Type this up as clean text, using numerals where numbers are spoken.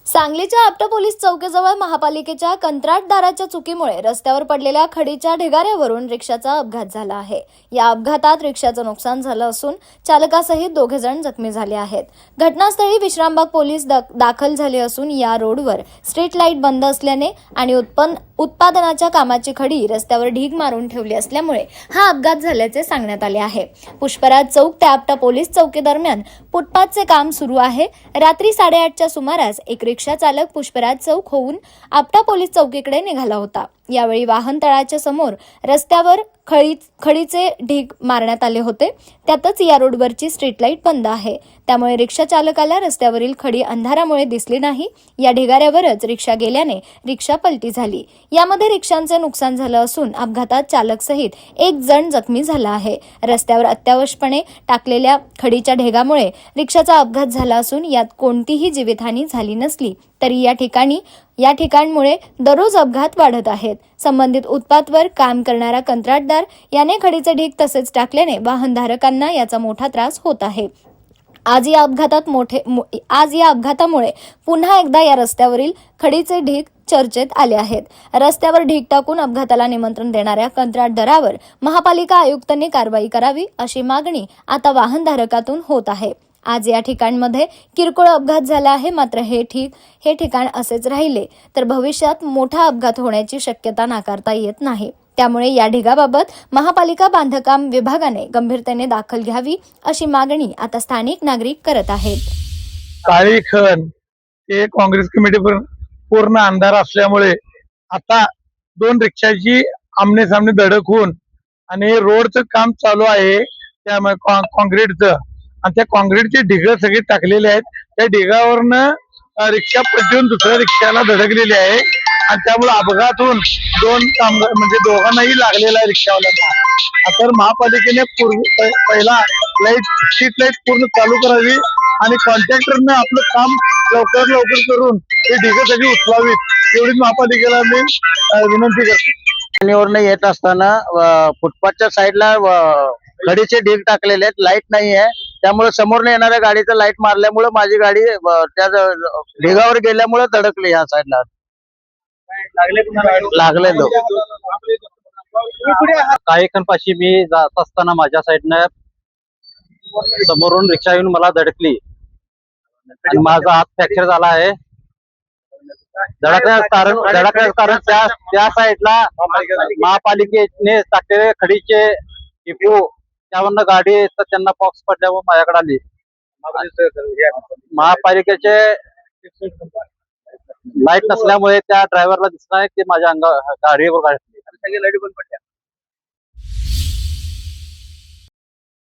सांगलीच्या आपटा पोलीस चौकीजवळ महापालिकेच्या कंत्राटदाराच्या चुकीमुळे रस्त्यावर पडलेल्या खडीच्या ढिगाऱ्यावरून रिक्षाचा अपघात झाला आहे। या अपघातात रिक्षाचं नुकसान झालं असून चालकासहित 2 जण जखमी झाले आहेत। घटनास्थळी विश्रामबाग पोलीस दाखल झाले असून या रोडवर स्ट्रीट लाईट बंद असल्याने आणि उत्पादनाच्या कामाची खडी रस्त्यावर ढीग मारून ठेवली असल्यामुळे हा अपघात झाल्याचे सांगण्यात आले आहे। पुष्पराज चौक ते आपटा पोलीस चौकी दरम्यान फुटपाथचे काम सुरू आहे। रात्री 8:30च्या सुमारास एक रिक्षा चालक पुष्पराज चौक होऊन आपटा पोलीस चौकीकडे निघाला होता। यावेळी वाहन तळाच्या समोर रस्त्यावर खडीचे ढीग मारण्यात आले होते। त्यातच या रोडवरची स्ट्रीट लाईट बंद आहे, त्यामुळे रिक्षा चालकाला रस्त्यावरील खडी अंधारामुळे दिसली नाही। या ढिगाऱ्यावरच रिक्षा गेल्याने रिक्षा पलटी झाली। यामध्ये रिक्षांचे नुकसान झालं असून अपघातात चालकसहित 1 जण जखमी झाला आहे। रस्त्यावर अत्यावश्यकपणे टाकलेल्या खडीच्या ढेगामुळे रिक्षाचा अपघात झाला असून यात कोणतीही जीवितहानी झाली नसली तरी या ठिकाणमुळे दररोज अपघात वाढत आहेत। संबंधित उत्पादवर काम करणारा कंत्राटदार याने खडीचे ढीग तसेच टाकल्याने वाहनधारकांना याचा मोठा त्रास होत आहे। आज या अपघातामुळे पुन्हा एकदा या रस्त्यावरील खडीचे ढीग चर्चेत आले आहेत। रस्त्यावर ढीग टाकून अपघाताला निमंत्रण देणाऱ्या कंत्राटदारावर महापालिका आयुक्तांनी कारवाई करावी अशी मागणी आता वाहनधारकातून होत आहे। आज या ठिकाणांमध्ये किरकोळ अपघात झाला आहे, मात्र हे ठिकाण असेच राहिले तर भविष्यात मोठा अपघात होण्याची शक्यता नाकारता येत नाही। त्यामुळे या ढिगाबाबत महापालिका बांधकाम विभागाने गंभीरतेने दखल घ्यावी अशी मागणी आता स्थानिक नागरिक करत आहेत। काळी खण हे काँग्रेस कमिटी पूर्ण अंधार असल्यामुळे आता 2 रिक्षाची आमने सामने धडक होऊन आणि रोडचं काम चालू आहे त्यामुळे काँक्रीटचं आणि त्या काँक्रीटचे ढिग सगळे टाकलेले आहेत। त्या ढिगावरनं रिक्षा पलटून दुसऱ्या रिक्षाला धडकलेली आहे आणि त्यामुळे अपघात होऊन 2 कामगार म्हणजे दोघांनाही लागलेला आहे रिक्षावाल्यांना। तर महापालिकेने पहिला स्ट्रीट लाईट पूर्ण चालू करावी आणि कॉन्ट्रॅक्टरने आपलं काम लवकर करून हे ढिग सगळी उचलावीत एवढीच महापालिकेला मी विनंती करतो। वरनं येत असताना फुटपाथच्या साईडला खडीचे ढीग टाकलेले आहेत, लाईट नाही आहे, त्यामुळे समोरने येणाऱ्या गाडीचं लाईट मारल्यामुळे माझी गाडी त्या ढिगावर गेल्यामुळे धडकली ह्या साईडला लागले लोक। काही क्षणापाशी मी जात असताना माझ्या साईडनं समोरून रिक्षा येऊन मला धडकली आणि माझा हात फ्रॅक्चर झाला आहे। धडकण्याचं कारण त्या साईडला महापालिकेने टाकलेले खडीचे टिपू त्यावरनं गाडी तर त्यांना पॉक्स पडल्यावर माझ्याकडे आली। महापालिकेचे लाईट नसल्यामुळे त्या ड्रायव्हरला दिसणार की माझ्या गाडीवर गाडी